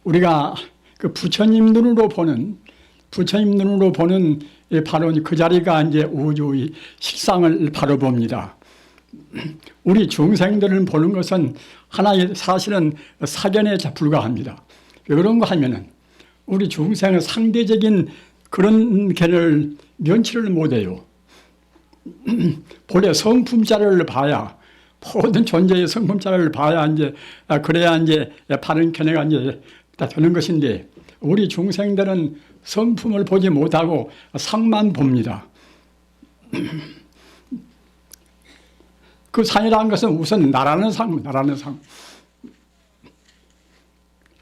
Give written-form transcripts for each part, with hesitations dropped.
우리가 그 부처님 눈으로 보는 바로 그 자리가 이제 우주의 실상을 바로 봅니다. 우리 중생들은 보는 것은 하나의 사실은 사견에 불과합니다. 왜 그런가 하면은 우리 중생은 상대적인 그런 견을 면치를 못해요. 본래 성품자를 봐야, 모든 존재의 성품자를 봐야 이제 그래야 이제 바른 견해가 이제 다 되는 것인데, 우리 중생들은 성품을 보지 못하고 상만 봅니다. 그 상이라는 것은 우선 나라는 상.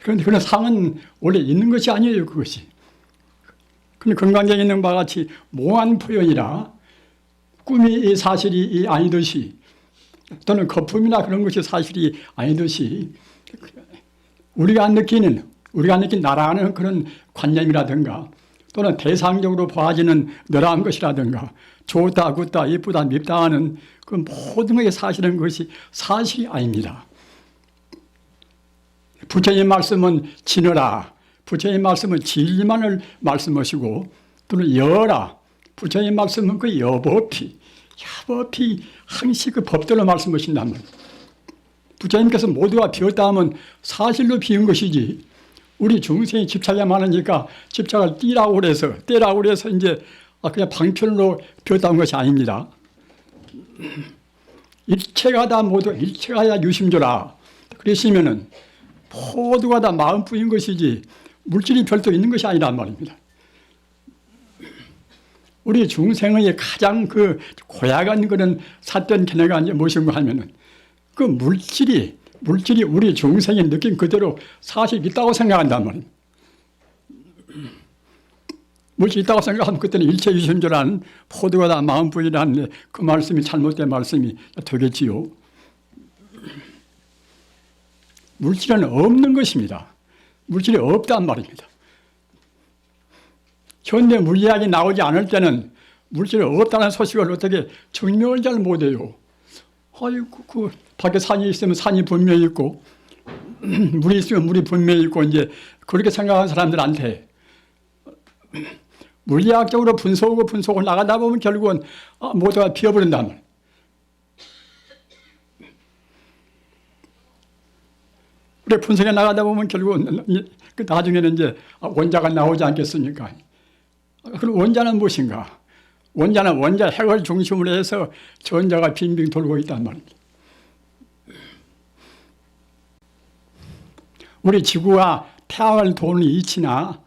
그런데 그런 상은 원래 있는 것이 아니에요, 그것이. 근데 건강경에 있는 바와 같이 몽한 표현이라 꿈이 사실이 아니듯이, 또는 거품이나 그런 것이 사실이 아니듯이, 우리가 느낀 나라는 그런 관념이라든가, 또는 대상적으로 보아지는 너라한 것이라든가, 좋다, 굿다, 이쁘다, 밉다 하는 그 모든 것이 사실은 그것이 사실이 아닙니다. 부처님 말씀은 지너라, 부처님 말씀은 진리만을 말씀하시고, 또는 여라, 부처님 말씀은 그 여법이 항시 그 법대로 말씀하신단 말이에요. 부처님께서 모두가 비었다 하면 사실로 비은 것이지, 우리 중생이 집착이 많으니까 집착을 떼라고 그래서 이제 그냥 방편으로 비었다는 것이 아닙니다. 일체가 다 모두 일체가 다 유심조라 그러시면은 모두가 다 마음뿐인 것이지 물질이 별도 있는 것이 아니란 말입니다. 우리 중생의 가장 그 고약한 그런 삿된 견해가 이제 무엇인가 하면은 그 물질이 우리 중생이 느낀 그대로 사실 있다고 생각한단 말입니다. 물질이 있다고 생각하면 그때는 일체 유심조라는 모두가 다 마음뿐이라는 그 말씀이 잘못된 말씀이 되겠지요. 물질은 없는 것입니다. 물질이 없단 말입니다. 현대 물리학이 나오지 않을 때는 물질이 없다는 소식을 어떻게 증명을 잘 못해요. 아이고, 그 밖에 산이 있으면 산이 분명히 있고, 물이 있으면 물이 분명히 있고, 이제 그렇게 생각하는 사람들한테 물리학적으로 분석을 나가다 보면 결국은 모두가 비어버린단 말이에요. 그래 분석에 나가다 보면 결국은 나중에는 이제 원자가 나오지 않겠습니까? 그럼 원자는 무엇인가? 원자는 원자 핵을 중심으로 해서 전자가 빙빙 돌고 있단 말입니다. 우리 지구와 태양을 도는 이치나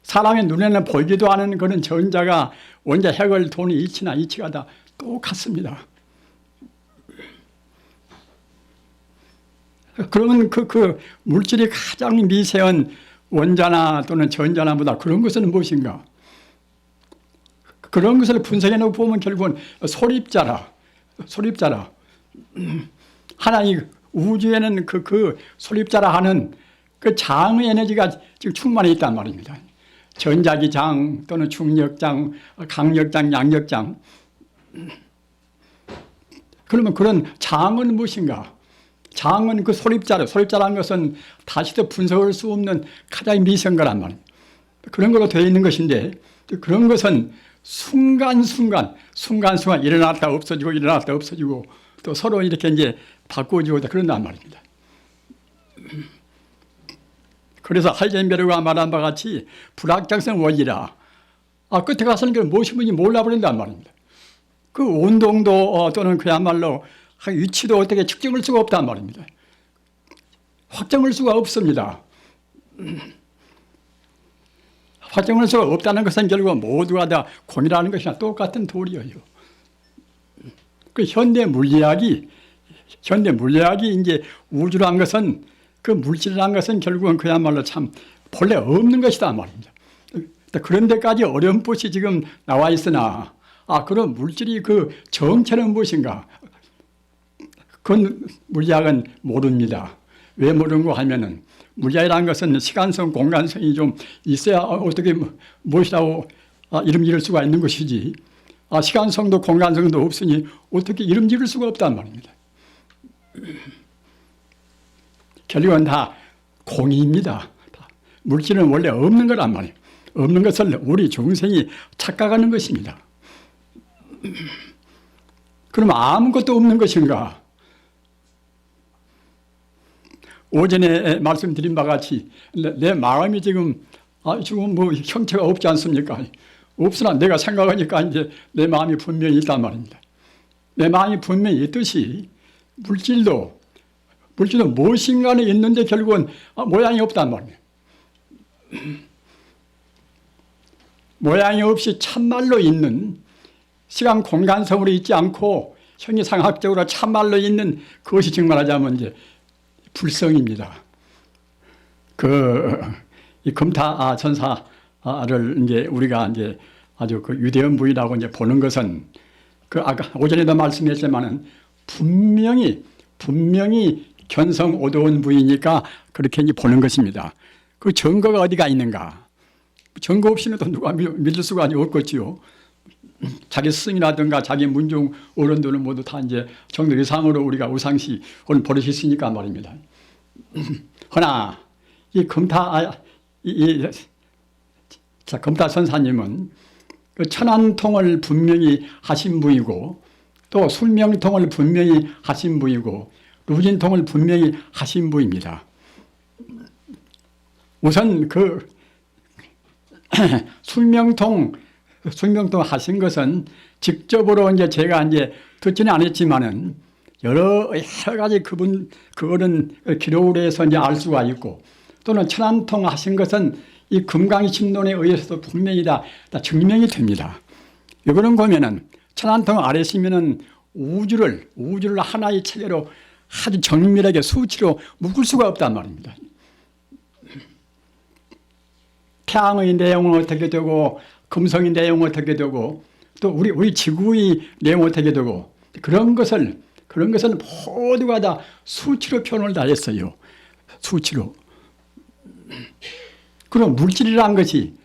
사람의 눈에는 보이기도 하는 그런 전자가 원자 핵을 도는 이치가 다 똑같습니다. 그러면 그 물질이 가장 미세한 원자나 또는 전자나보다 그런 것은 무엇인가? 그런 것을 분석해 놓고 보면 결국은 소립자라. 하나의 우주에는 그 소립자라 하는 그 장의 에너지가 지금 충만해 있단 말입니다. 전자기장 또는 중력장, 강력장, 양력장. 그러면 그런 장은 무엇인가? 장은 그 소립자라는 것은 다시도 분석할 수 없는 가장 미세한 거란 말입니다. 그런 걸로 되어 있는 것인데, 그런 것은 순간순간 일어났다 없어지고 또 서로 이렇게 이제 바꿔주고 그런단 말입니다. 그래서 하이젠베르그가 말한 바와 같이 불확정성 원리라. 끝에 가서는 그 무엇이 뭔지 몰라버린단 말입니다. 그 운동도 또는 그야말로 위치도 어떻게 측정할 수가 없단 말입니다. 확정할 수가 없습니다. 확정할 수가 없다는 것은 결국 모두가 다 공이라는 것이나 똑같은 도리예요. 그 현대 물리학이 이제 우주란 것은 그 물질이란 것은 결국은 그야말로 참 본래 없는 것이다 말입니다. 그런 데까지 어렴풋이 지금 나와 있으나 그런 물질이 그 정체는 무엇인가? 그건 물리학은 모릅니다. 왜 모르는가 하면은 물리학이라는 것은 시간성, 공간성이 좀 있어야 어떻게 무엇이라고 이름 지을 수가 있는 것이지, 시간성도 공간성도 없으니 어떻게 이름 지을 수가 없단 말입니다. 결국은 다 공이입니다. 물질은 원래 없는 거란 말이에요. 없는 것을 우리 중생이 착각하는 것입니다. 그럼 아무것도 없는 것인가? 오전에 말씀드린 바와 같이 내 마음이 지금 뭐 형체가 없지 않습니까? 없으나 내가 생각하니까 이제 내 마음이 분명히 있단 말입니다. 내 마음이 분명히 있듯이 물질도 무엇인가는 있는데 결국은 모양이 없단 말이에요. 모양이 없이 참말로 있는, 시간 공간성으로 있지 않고 형이상학적으로 참말로 있는 그것이 정말하자면 이제 불성입니다. 이 금타 천사를 이제 우리가 이제 아주 그 유대한 부위라고 이제 보는 것은 아까 오전에도 말씀했지만은 분명히 견성 오도원 부위니까 그렇게 이제 보는 것입니다. 그 증거가 어디가 있는가? 증거 없이는 또 누가 믿을 수가 없겠지요. 자기 스승이라든가 자기 문중 어른들은 모두 다 이제 정도 이상으로 우리가 우상시 오늘 버릇이 있으니까 말입니다. 허나 이 금타 선사님은 그 천안통을 분명히 하신 분이고 또 술명통을 분명히 하신 분이고 루진통을 분명히 하신 분입니다. 우선 그 술명통 하신 것은 직접으로 이제 제가 이제 듣지는 않았지만은 여러 가지 그거는 기록을 해서 이제 알 수가 있고 또는 천안통 하신 것은 이 금강의 신론에 의해서도 분명히 다 증명이 됩니다. 이거는 보면은 천안통 아래시면은 우주를 하나의 체계로 아주 정밀하게 수치로 묶을 수가 없단 말입니다. 태양의 내용은 어떻게 되고 금성의 내용은 어떻게 되고 또 우리 지구의 내용은 어떻게 되고 그런 것을 모두가 다 수치로 표현을 다 했어요. 수치로. 그럼 물질이란 것이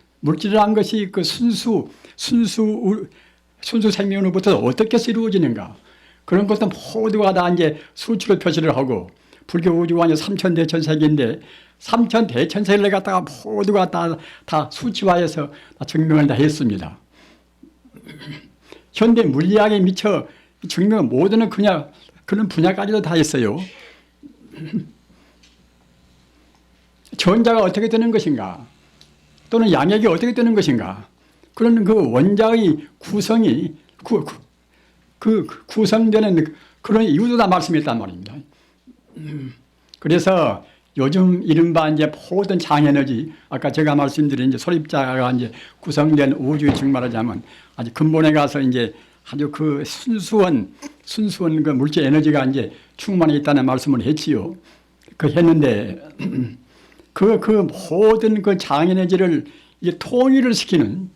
그 순수 생명으로부터 어떻게 이루어지는가? 그런 것도 모두가 다 이제 수치로 표시를 하고 불교 우주가 이제 삼천대천세계인데 삼천대천세계를 갖다가 모두가 다 수치화해서 다 증명을 다 했습니다. 현대 물리학에 미쳐 증명을 모두는 그냥 그런 분야까지도 다 했어요. 전자가 어떻게 되는 것인가? 또는 양액이 어떻게 되는 것인가? 그런 그 원자의 구성이 구성되는 그런 이유도 다 말씀했단 말입니다. 그래서 요즘 이른바 이제 모든 장에너지, 아까 제가 말씀드린 이제 소립자가 이제 구성된 우주의 증말하자면 아주 근본에 가서 이제 아주 그 순수한 그 물질 에너지가 이제 충만해 있다는 말씀을 했지요. 했는데 그 모든 그 장에너지를 이제 통일을 시키는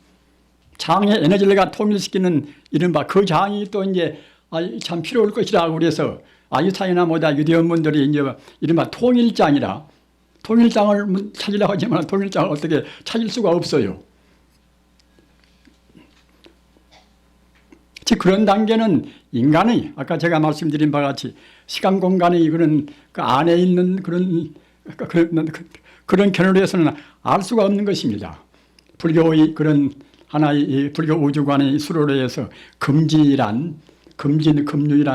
장의 에너지를 통일시키는 이른바 그 장이 또 이제 참 필요할 것이라고 그래서 아인슈타인이나 뭐다 유대인 분들이 이제 이른바 통일장을 찾으려고 하지만 통일장을 어떻게 찾을 수가 없어요. 즉 그런 단계는 인간의 아까 제가 말씀드린 바와 같이 시간 공간의 그런 그 안에 있는 그런 견해로 해서는 알 수가 없는 것입니다. 불교의 그런 하나의 불교 우주관의 수로로 해서 금유이란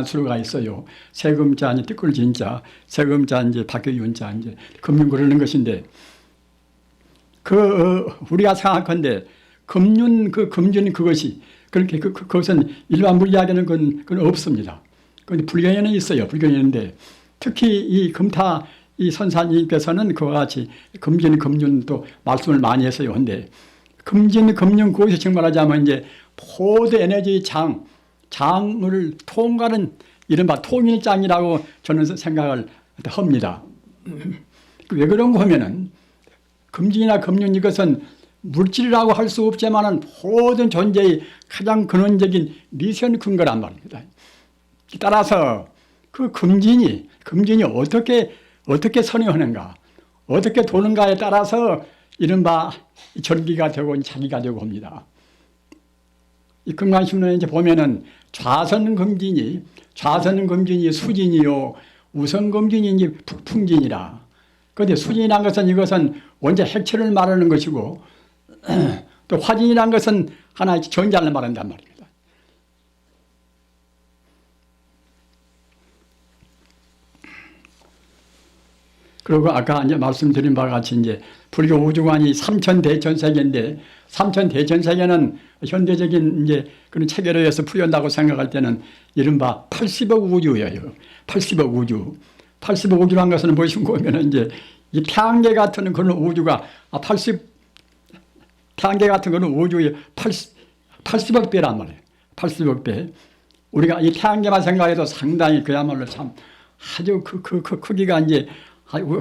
수로가 있어요. 세금자, 이제 뜻글진자, 세금자, 이제 박교윤자, 이제 금융 그러는 것인데, 우리가 생각한데, 금륜 그것이, 그렇게 그것은 일반 물리학에는 그건 없습니다. 그런데 불교에는 있어요. 불교에 있는데, 특히 이 금타, 이 선사님께서는 그와 같이 금륜도 말씀을 많이 했어요. 근데, 금륜 그것이 정말하자면 이제 모든 에너지의 장을 통과하는 이른바 통일장이라고 저는 생각을 합니다. 왜 그런가 하면은 금진이나 금륜 이것은 물질이라고 할 수 없지만은 모든 존재의 가장 근원적인 미션 근거란 말입니다. 따라서 그 금진이 어떻게 선행하는가, 어떻게 도는가에 따라서 이른바 절기가 되고 자기가 되고 합니다. 이 금강신론에 이제 보면은 좌선금진이 수진이요, 우선금진이 이제 북풍진이라. 그런데 수진이란 것은 이것은 원자 핵체를 말하는 것이고 또 화진이란 것은 하나의 전자를 말한단 말입니다. 그리고 아까 이제 말씀드린 바와 같이 이제 불교 우주관이 삼천대천세계인데 삼천대천세계는 현대적인 이제 그런 체계로 해서 풀이한다고 생각할 때는 이른바 80억 우주예요. 80억 우주. 80억 우주란 것은 무엇인가 하면 이제 이 태양계 같은 그런 우주가 80 태양계 같은 그런 우주의 80억 배란 말이에요. 80억 배. 우리가 이 태양계만 생각해도 상당히 그야말로 참 아주 그 크기가 이제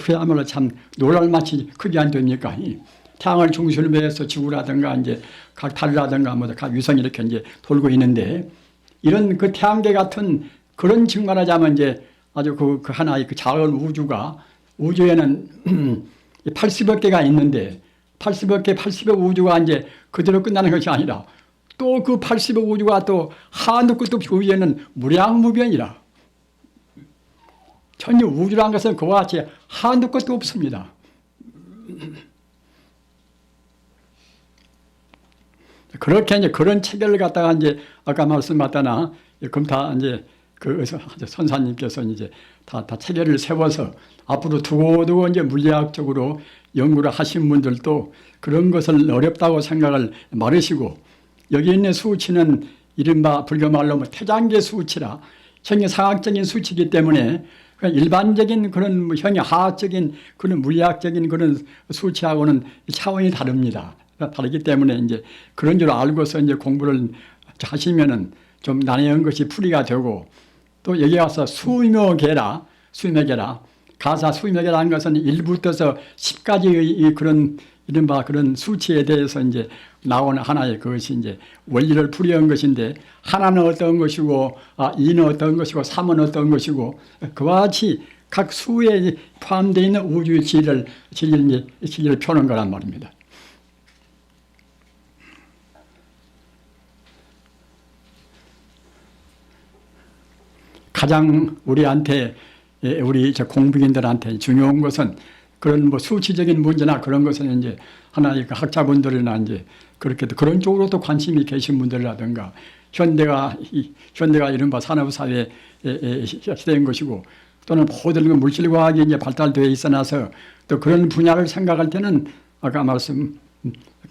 그야말로 참 놀랄만치 크게 안 됩니까? 태양을 중심으로 해서 지구라든가 이제 각 달이라든가 뭐 각 위성이 이렇게 이제 돌고 있는데 이런 그 태양계 같은 그런 측면하자면 이제 아주 그 하나의 그 작은 우주에는 80억 개가 있는데 80억 개, 80억 우주가 이제 그대로 끝나는 것이 아니라 또 그 80억 우주가 또 한도 끝도 없이 위에는 무량무변이라. 전혀 우주라는 것은 그와 같이 한도 끝도 없습니다. 그렇게 이제 그런 체계를 갖다가 이제 아까 말씀하셨다나 그럼 다 이제 그 선사님께서 이제 다 체계를 세워서 앞으로 두고두고 이제 물리학적으로 연구를 하신 분들도 그런 것을 어렵다고 생각을 말으시고 여기 있는 수치는 이른바 불교 말로 뭐 태장계 수치라 형이상학적인 수치이기 때문에 일반적인 그런 형이하학적인 그런 물리학적인 그런 수치하고는 차원이 다릅니다. 다르기 때문에 이제 그런 줄 알고서 이제 공부를 하시면은 좀 나뉘는 것이 풀이가 되고 또 여기 와서 수묘계라 가사 수묘계라는 것은 1부터서 10까지의 그런 이른바 그런 수치에 대해서 이제 나오는 하나의 그것이 이제 원리를 풀이한 것인데 하나는 어떤 것이고 2는 어떤 것이고 3은 어떤 것이고 그와 같이 각 수에 포함되어 있는 우주의 진리를 펴는 거란 말입니다. 가장 우리한테 우리 공부인들한테 중요한 것은 그런 뭐 수치적인 문제나 그런 것은 이제 하나의 그 학자분들이나 이제 그렇게 그런 쪽으로도 관심이 계신 분들이라든가 현대가 이른바 산업사회 시대인 것이고 또는 모든 물질과학이 이제 발달되어 있어나서 또 그런 분야를 생각할 때는 아까 말씀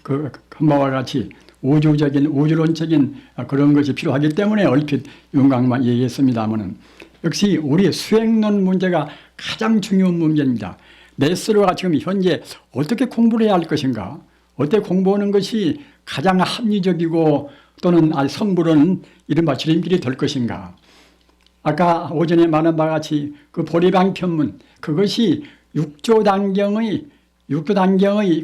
한 바와 같이 우주론적인 그런 것이 필요하기 때문에 얼핏 윤곽만 얘기했습니다마는 역시 우리 수행론 문제가 가장 중요한 문제입니다. 내 스스로가 지금 현재 어떻게 공부를 해야 할 것인가, 어떻게 공부하는 것이 가장 합리적이고 또는 성불은 이른바 지름길이 될 것인가. 아까 오전에 말한 바와 같이 그 보리방편문 그것이 육조단경의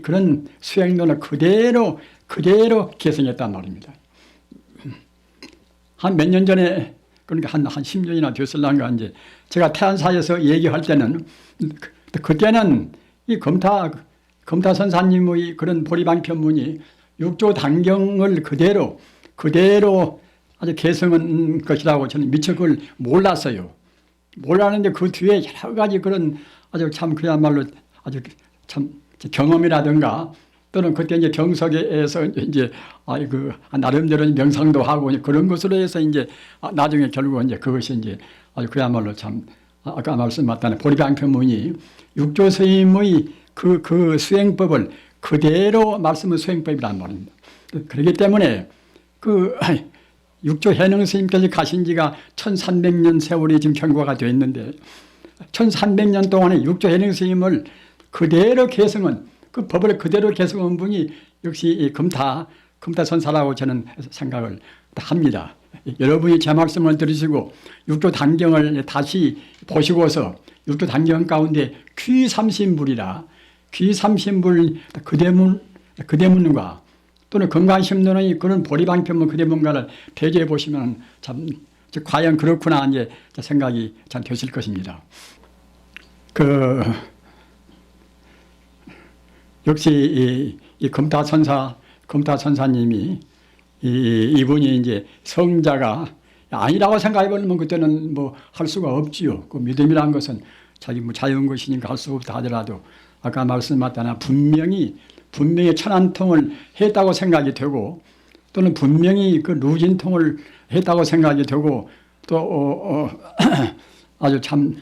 그런 수행론을 그대로 개성했단 말입니다. 한 몇 년 전에 그러니까 한 10년이나 됐을란가 이제 제가 태안사에서 얘기할 때는 그때는 이 검타 선사님의 그런 보리방편문이 육조단경을 그대로 아주 개성한 것이라고 저는 미처 그걸 몰랐어요. 몰랐는데 그 뒤에 여러 가지 그런 아주 참 그야말로 아주 참 경험이라든가 또는 그때 이제 경석에서 이제 나름대로 명상도 하고 그런 것으로 해서 이제 나중에 결국 이제 그것이 이제 아주 그야말로 참 아까 말씀하셨다는 보리방편문이 육조 스님의 그 수행법을 그대로 말씀은 수행법이란 말입니다. 그렇기 때문에 그 육조 해능 스님께서 가신 지가 1300년 세월이 지금 경과가 되어 있는데 1300년 동안에 육조 해능 스님을 그대로 개성은 그 법을 그대로 개성한 분이 역시 검타 선사라고 저는 생각을 합니다. 여러분이 제 말씀을 들으시고 육조 단경을 다시 보시고서 육조 단경 가운데 귀삼신불이라 귀삼신불 그대문과 또는 건강심론의 그런 보리방편문 그대문가를 대조해 보시면 참 과연 그렇구나 이제 생각이 참 되실 것입니다. 역시 이 검타 선사님이 이분이 이제 성자가 아니라고 생각해 보면 그때는 뭐 할 수가 없지요. 그 믿음이라는 것은 자기 뭐 자유인 것이니까 할 수 없다 하더라도 아까 말씀하셨다나 분명히 천안통을 했다고 생각이 되고 또는 분명히 그 루진통을 했다고 생각이 되고 또 아주 참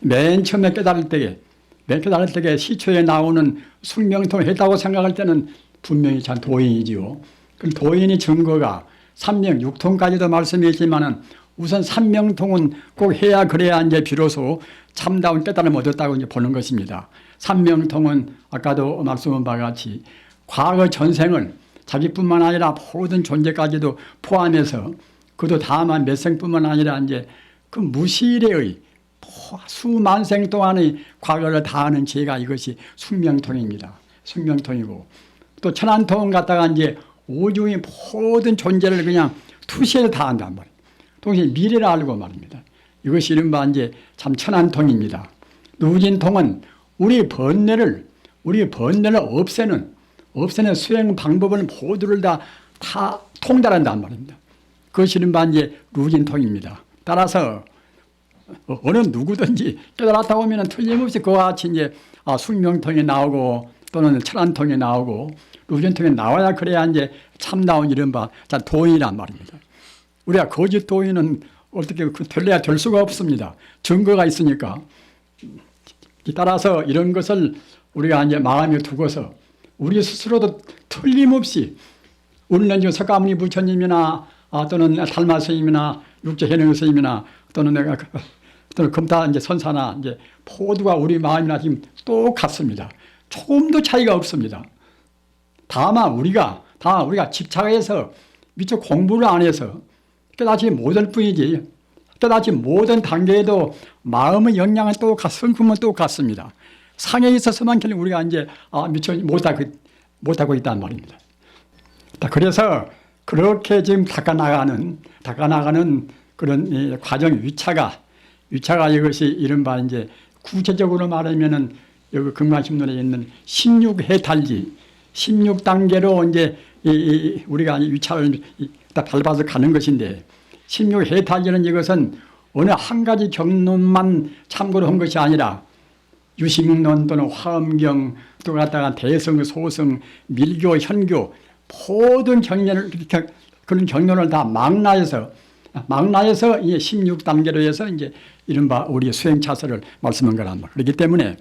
맨 처음에 깨달을 때에 시초에 나오는 숙명통을 했다고 생각할 때는 분명히 참 도인이지요. 그 도인의 증거가 삼명육통까지도 말씀이 있지만은 우선 삼명통은 꼭 해야 그래야 이제 비로소 참다운 깨달음을 얻었다고 이제 보는 것입니다. 삼명통은 아까도 말씀한 바와 같이 과거 전생을 자기뿐만 아니라 모든 존재까지도 포함해서 그도 다만 몇 생뿐만 아니라 이제 그 무시일의 수만 생 동안의 과거를 다 아는 지혜가 이것이 숙명통입니다. 숙명통이고 또 천안통은 갖다가 이제 우주의 모든 존재를 그냥 투시해서 다 안단 말이에요. 동시에 미래를 알고 말입니다. 이것이 이른바 이제 참 천안통입니다. 루진통은 우리 번뇌를 없애는 수행 방법을 모두를 다 통달한단 말입니다. 그것이 이른바 이제 루진통입니다. 따라서 어느 누구든지 깨달았다 보면 틀림없이 그와 같이 이제 숙명통이 나오고 또는 천안통이 나오고 루진통이 나와야 그래야 이제 참나온 이른바 도인이란 말입니다. 우리가 거짓 도인은 어떻게 될래야 될 수가 없습니다. 증거가 있으니까. 따라서 이런 것을 우리가 이제 마음에 두고서 우리 스스로도 틀림없이 우리는 석가모니 부처님이나 또는 달마 스님이나 육제현행 스님이나 또는 또는 금타 이제 선사나 이제 모두가 우리 마음이나 지금 똑같습니다. 조금도 차이가 없습니다. 다만 우리가 집착해서 미처 공부를 안 해서 깨닫지 못할 뿐이지 깨닫지 못한 단계에도 마음의 영향은 성품은 똑같습니다. 상에 있어서만 결국 우리가 이제 미처 못하고 있다는 말입니다. 그래서 그렇게 지금 닦아나가는 그런 과정 위차가 이것이 이른바 이제 구체적으로 말하면은 여기 금강심론에 있는 16해탈지 16단계로 이제 우리가 위차를 밟아서 가는 것인데 16해탈지는 이것은 어느 한 가지 경론만 참고로 한 것이 아니라 유식론 또는 화엄경 또 갖다가 대성, 소성, 밀교, 현교 모든 그런 경론을 다 망라해서 이 16단계로 해서 이제 이른바 우리의 수행차서를 말씀한 거란 말이에요. 그렇기 때문에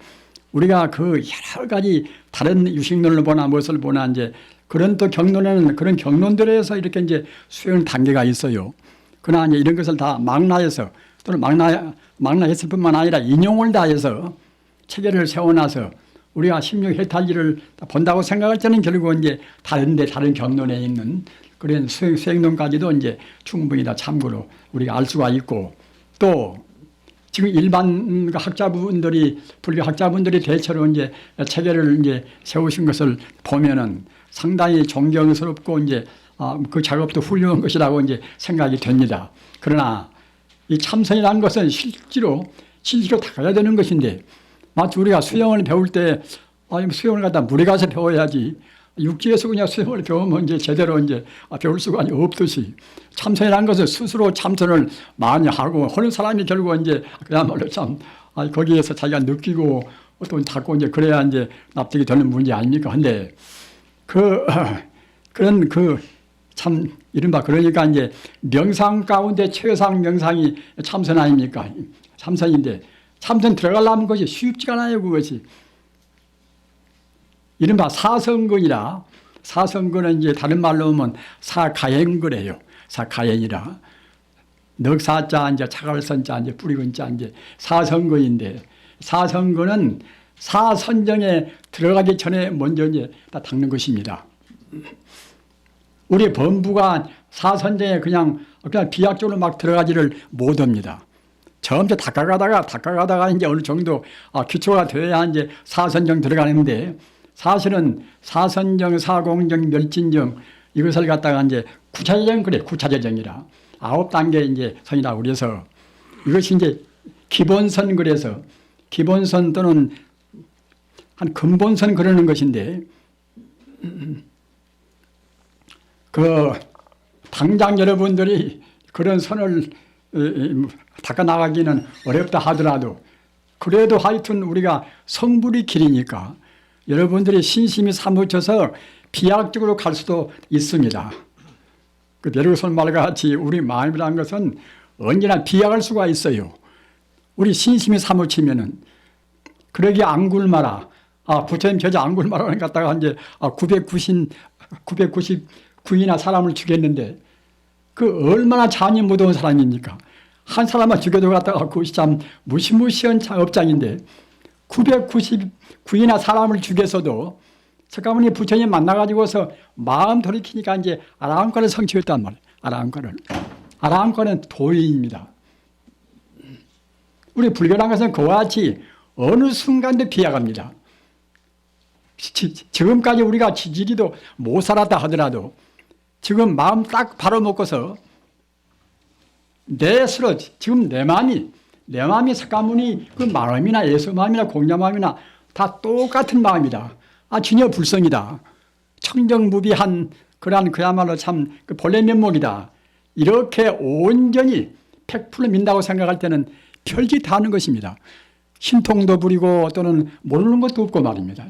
우리가 그 여러 가지 다른 유식론을 보나 무엇을 보나 이제 그런 또 경론에는 그런 경론들에서 이렇게 이제 수행 단계가 있어요. 그러나 이제 이런 것을 다 망라해서 또는 망라했을 뿐만 아니라 인용을 다해서 체계를 세워놔서 우리가 16해탈지를 본다고 생각할 때는 결국 이제 다른 경론에 있는 그런 수행론까지도 이제 충분히 다 참고로 우리가 알 수가 있고 또 지금 일반 학자분들이 불교 학자분들이 대체로 이제 체계를 이제 세우신 것을 보면은 상당히 존경스럽고 이제 그 작업도 훌륭한 것이라고 이제 생각이 됩니다. 그러나 이 참선이라는 것은 실제로 다 가야 되는 것인데 마치 우리가 수영을 배울 때 수영을 갖다 물에 가서 배워야지 육지에서 그냥 수영을 배우면 이제 제대로 이제 배울 수가 없듯이 참선이라는 것은 스스로 참선을 많이 하고 하는 사람이 결국 이제 그야말로 참 거기에서 자기가 느끼고 또 닦고 이제 그래야 이제 납득이 되는 문제 아닙니까? 근데 그런 참 이른바 그러니까 이제 명상 가운데 최상 명상이 참선 아닙니까? 참선인데 참선 들어가려면 것이 쉽지가 않아요. 그것이 이른바 사성근이라 사성근은 이제 다른 말로 하면 사가행거래요. 사가행이라 넉사자 이제 차갈선자 이제 뿌리근자 이제 사성근인데 사성근은 사선정에 들어가기 전에 먼저 이제 다 닦는 것입니다. 우리 범부가 사선정에 그냥 비약적으로 막 들어가지를 못합니다. 처음에 닦아가다가 이제 어느 정도 기초가 돼야 이제 사선정 들어가는데 사실은 사선정, 사공정, 멸진정 이것을 갖다가 이제 구차제정 그래 구차제정이라 9단계 이제 선이라고 그래서 이것이 이제 기본선 그래서 기본선 또는 한 근본선 그러는 것인데 당장 여러분들이 그런 선을 닦아 나가기는 어렵다 하더라도 그래도 하여튼 우리가 성불이 길이니까 여러분들이 신심이 사무쳐서 비약적으로 갈 수도 있습니다. 그 내려선 말과 같이 우리 마음이라는 것은 언제나 비약할 수가 있어요. 우리 신심이 사무치면은 그러기 안 굶어라. 부처님 저자 안 굶어라는 갖다가 이제 999이나 사람을 죽였는데 그 얼마나 잔이 무더운 사람입니까? 한 사람만 죽여도 갖다가 그것이 참 무시무시한 업장인데 999이나 사람을 죽여서도 석가모니 부처님 만나가지고서 마음 돌이키니까 이제 아라한과를 성취했단 말이에요. 아라한과는 도인입니다. 우리 불교라는 것은 그와 같이 어느 순간도 비약합니다. 지금까지 우리가 지지리도 못 살았다 하더라도 지금 마음 딱 바로 먹고서 내 스스로 지금 내 마음이 석가모니 그 마음이나 예수 마음이나 공자 마음이나 다 똑같은 마음이다. 진여 불성이다. 청정무비한 그러한 그야말로 참 그 본래 면목이다. 이렇게 온전히 100% 민다고 생각할 때는 별짓 다 하는 것입니다. 신통도 부리고 또는 모르는 것도 없고 말입니다.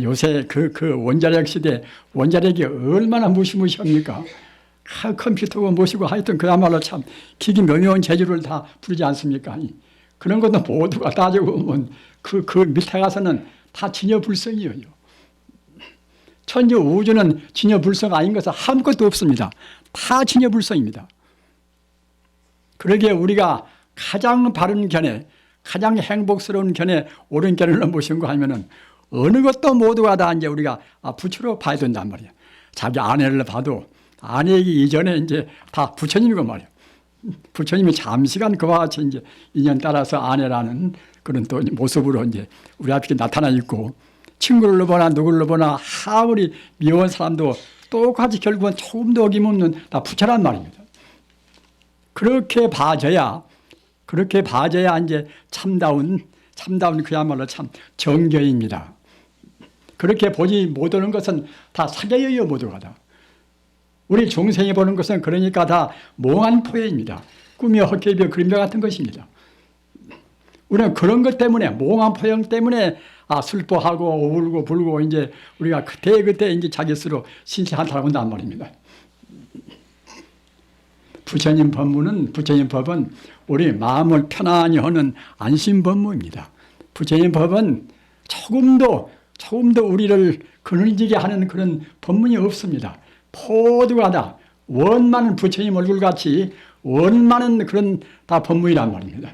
요새 그 원자력 시대 원자력이 얼마나 무시무시합니까? 컴퓨터고 뭐시고 하여튼 그야말로 참 기기 명료한 재주를 다 부르지 않습니까? 그런 것도 모두가 따지고 보면 그 밑에 가서는 다 진여불성이에요. 천지 우주는 진여불성 아닌 것은 아무것도 없습니다. 다 진여불성입니다. 그러기에 우리가 가장 바른 견해, 가장 행복스러운 견해, 옳은 견해를 무엇인가 하면은 어느 것도 모두가 다 이제 우리가 부처로 봐야 된단 말이에요. 자기 아내를 봐도 아내이기 이전에 이제 다 부처님이고 말이에요. 부처님이 잠시간 그와 같이 이제 인연 따라서 아내라는 그런 또 모습으로 이제 우리 앞에 나타나 있고 친구를 보나 누구를 보나 아무리 미워한 사람도 똑같이 결국은 조금도 어김없는 다 부처란 말입니다. 그렇게 봐줘야 이제 참다운 그야말로 참 정교입니다. 그렇게 보지 못하는 것은 다 사계예요, 모두가 다. 우리 중생이 보는 것은 그러니까 다 몽한 포해입니다. 꿈이여 헛개비여 그림자 같은 것입니다. 우리는 그런 것 때문에 몽한 포형 때문에 슬퍼하고 울고 불고 이제 우리가 그때 이제 자기 스스로 신세한탄하고 한단 말입니다. 부처님 법은 우리 마음을 편안히 하는 안심 법문입니다. 부처님 법은 조금도 우리를 그늘지게 하는 그런 법문이 없습니다. 모두가 다 원만한 부처님 얼굴같이 원만한 그런 다 법문이란 말입니다.